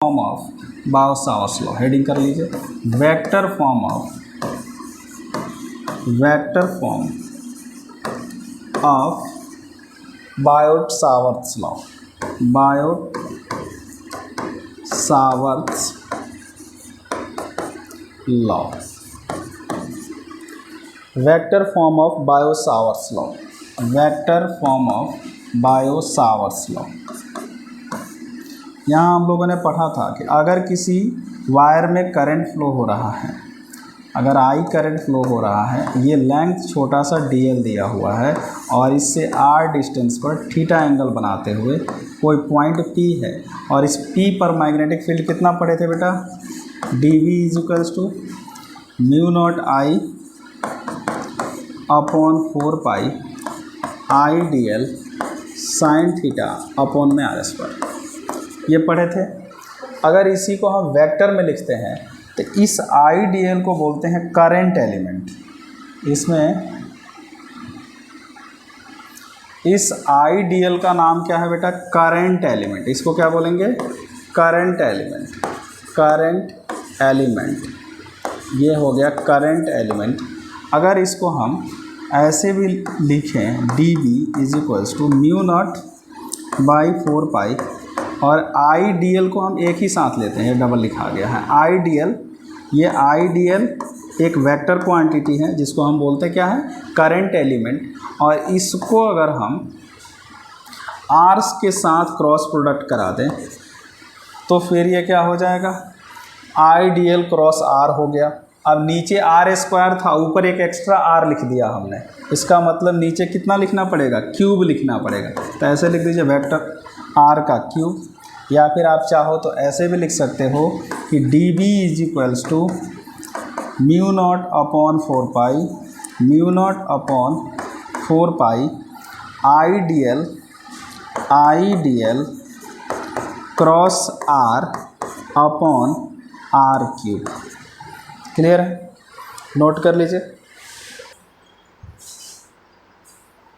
Form of bio-Savart's law, heading कर लीजिए, vector form of bio-Savart's law, bio-Savart's law, vector form of bio-Savart's law, vector form of bio-Savart's law. यहाँ हम लोगों ने पढ़ा था कि अगर किसी वायर में करंट फ्लो हो रहा है, अगर आई करंट फ्लो हो रहा है, ये लेंथ छोटा सा dl दिया हुआ है और इससे r डिस्टेंस पर थीटा एंगल बनाते हुए कोई पॉइंट P है और इस P पर मैग्नेटिक फील्ड कितना पढ़े थे बेटा, dv is equals to mu not I upon 4 pi I dl sine theta upon में RS पर, ये पढ़े थे। अगर इसी को हम वेक्टर में लिखते हैं तो इस आई dl को बोलते हैं करंट एलिमेंट। इसमें इस आई dl का नाम क्या है बेटा, करंट एलिमेंट। इसको क्या बोलेंगे, करंट एलिमेंट, करंट एलिमेंट, ये हो गया करंट एलिमेंट। अगर इसको हम ऐसे भी लिखें dv is equals to mu not by 4 pi, और आई dl को हम एक ही साथ लेते हैं, डबल लिखा गया है आई dl। ये आई dl एक वेक्टर क्वांटिटी है जिसको हम बोलते हैं क्या है, करंट एलिमेंट। और इसको अगर हम आर्स के साथ क्रॉस प्रोडक्ट करा दें तो फिर ये क्या हो जाएगा, आई dl क्रॉस r हो गया। अब नीचे r स्क्वायर था, ऊपर एक एक्स्ट्रा r लिख दिया हमने, इसका मतलब नीचे कितना लिखना पड़ेगा, क्यूब लिखना पड़ेगा। तो ऐसे लिख दीजिए वेक्टर r का क्यूब, या फिर आप चाहो तो ऐसे भी लिख सकते हो कि dv is equals to mu not upon 4 pi, mu not upon 4 pi I dl cross r upon r cube. Clear है, नोट कर लीजिए।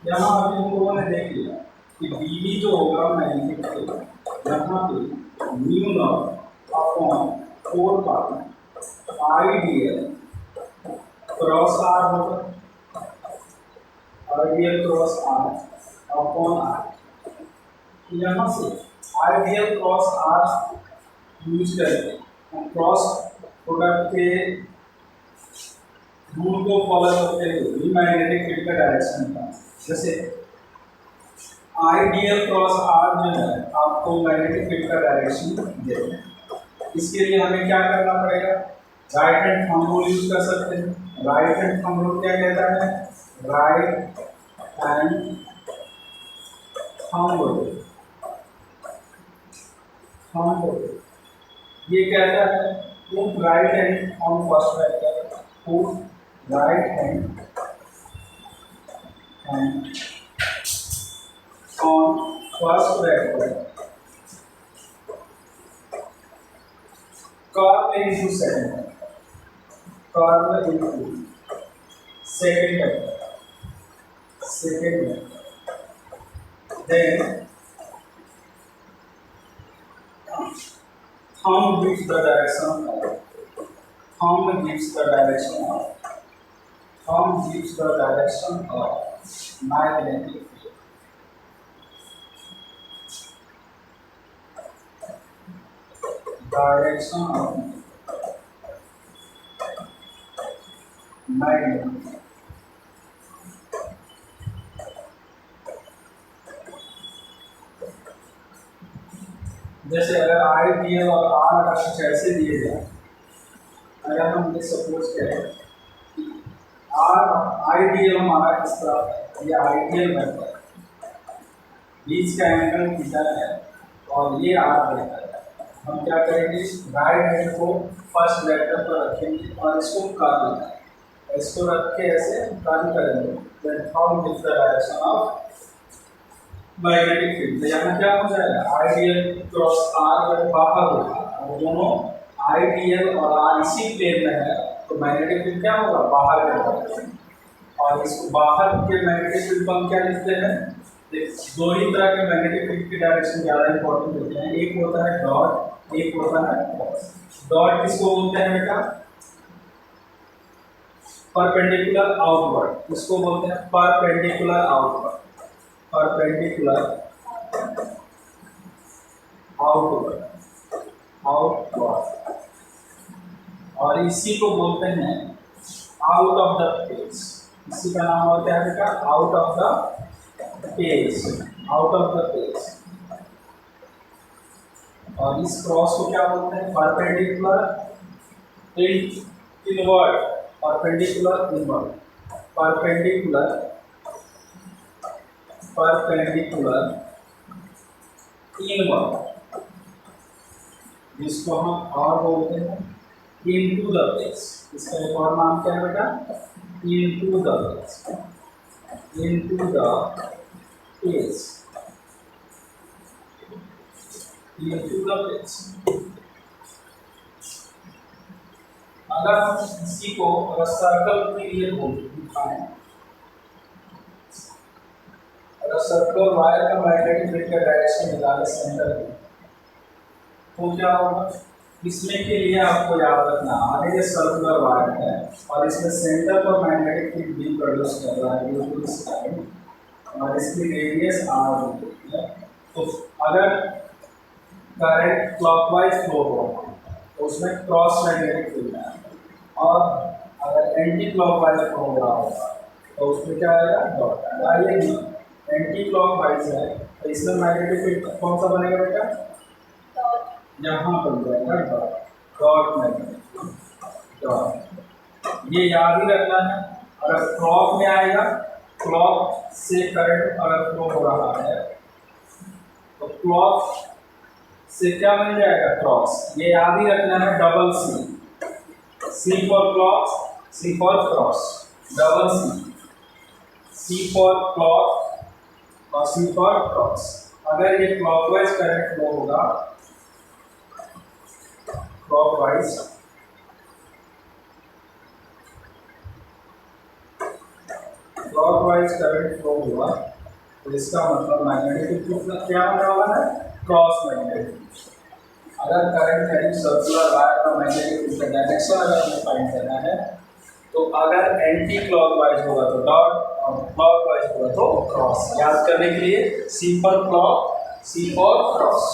यहाँ अभी हम लोगों ने देख लिया कि dv जो होगा मैग्नेटिक फील्ड, यहाँ पे mu not upon 4 pi I dl cross r होगा, आई dl cross r upon r। यहाँ से आई dl क्रॉस r यूज करके हम क्रॉस प्रोडक्ट के रूल को फॉलो करते हुए मैग्नेटिक फील्ड का डायरेक्शन था। जैसे आई dl क्रॉस r जो है आपको मैग्नेटिक फील्ड का डायरेक्शन देता है। इसके लिए हमें क्या करना पड़ेगा, right hand thumb rule use कर सकते हैं। राइट हैंड थंब रूल क्या कहता है, right hand thumb rule, thumb rule ये कहता है put right hand on first vector, put right hand on first vector, curve into second, curve into second vector, second vector, then thumb gives the direction of, thumb gives the direction of, thumb gives the direction of magnetic field, direction of magnetic field। जैसे अगर आई dl और r का कुछ ऐसे दिए जाए, अगर हम ये सपोज करें कि आई dl हमारा इस तरह है, ये आई dl वेक्टर है, बीच का एंगल थीटा है और ये r वेक्टर है। हम क्या करेंगे, राइट हैंड को फर्स्ट वेक्टर पर रखेंगे और इसको कर्ल करेंगे, इसको रख के ऐसे कर्ल करेंगे, then thumb gives the direction of magnetic field. यहाँ क्या हो जाएगा, आई dl क्रॉस r बाहर होगा, और दोनों आई dl और r इसी प्लेन में है तो मैग्नेटिक फील्ड क्या होगा, बाहर का होगा। और इसको बाहर के मैग्नेटिक फील्ड को हम क्या लिखते हैं, दो ही तरह के मैग्नेटिक फील्ड की डायरेक्शन ज़्यादा इंपॉर्टेंट होते हैं, एक होता है डॉट, एक होता है क्रॉस। डॉट किसको बोलते हैं बेटा? परपेंडिकुलर आउटवर्ड, इसको बोलते हैं perpendicular outward, perpendicular outward, outward. और इसी को बोलते हैं आउट ऑफ द पेज। इसी का नाम होता है बेटा out of the page, out of the page. और इस क्रॉस को क्या बोलते हैं? Perpendicular inward, perpendicular inward, perpendicular, perpendicular inward, जिसको हम और बोलते हैं इनटू द पेज। इसका एक और नाम क्या है बेटा? Into the page, into the page, into the page. अगर हम इसी को अगर सर्कल के लिए दिखाएं, अगर सर्कुलर वायर का मैग्नेटिक फील्ड का डायरेक्शन निकाले सेंटर में, तो क्या होगा? इसमें के लिए आपको याद रखना, आगे ये सर्कुलर वायर है और इसमें सेंटर पर मैग्नेटिक फील्ड बी प्रोड्यूस कर रहा है ड्यू टू दिस लाइन, और इसकी रेडियस आर होती है। तो अगर करंट क्लॉकवाइज फ्लो हो तो उसमें क्रॉस मैग्नेटिक फील्ड है, और अगर एंटी क्लॉकवाइज फ्लो हो रहा होगा तो उसमें क्या आएगा? डॉट। आइए एंटी क्लॉकवाइज है तो इसमें मैग्नेटिक फील्ड कौन सा बनेगा बेटा? यहाँ बन जाएगा डॉट, डॉट मैग्नेटिक, डॉट। ये याद ही रखना है। अगर क्लॉक में आएगा, क्लॉक से करंट अगर फ्लो हो रहा है तो क्लॉक से क्या बन जाएगा? क्रॉस। ये याद ही रखना है, double C, C for clock, C for cross, double C, C for clock और सी फॉर क्रॉस। अगर ये क्लॉकवाइज करंट फ्लो होगा, क्लॉकवाइज, क्लॉकवाइज करंट फ्लो हुआ तो इसका मतलब मैग्नेटिक फील्ड क्या होने वाला है? Cross magnetic. अगर करंट है सर्कुलर वायर का मैग्नेटिक फील्ड का डायरेक्शन अगर हमें फाइंड करना है, तो अगर एंटी क्लॉकवाइज होगा तो डॉट और क्लॉकवाइज होगा तो क्रॉस। याद करने के लिए C for clock, C for cross.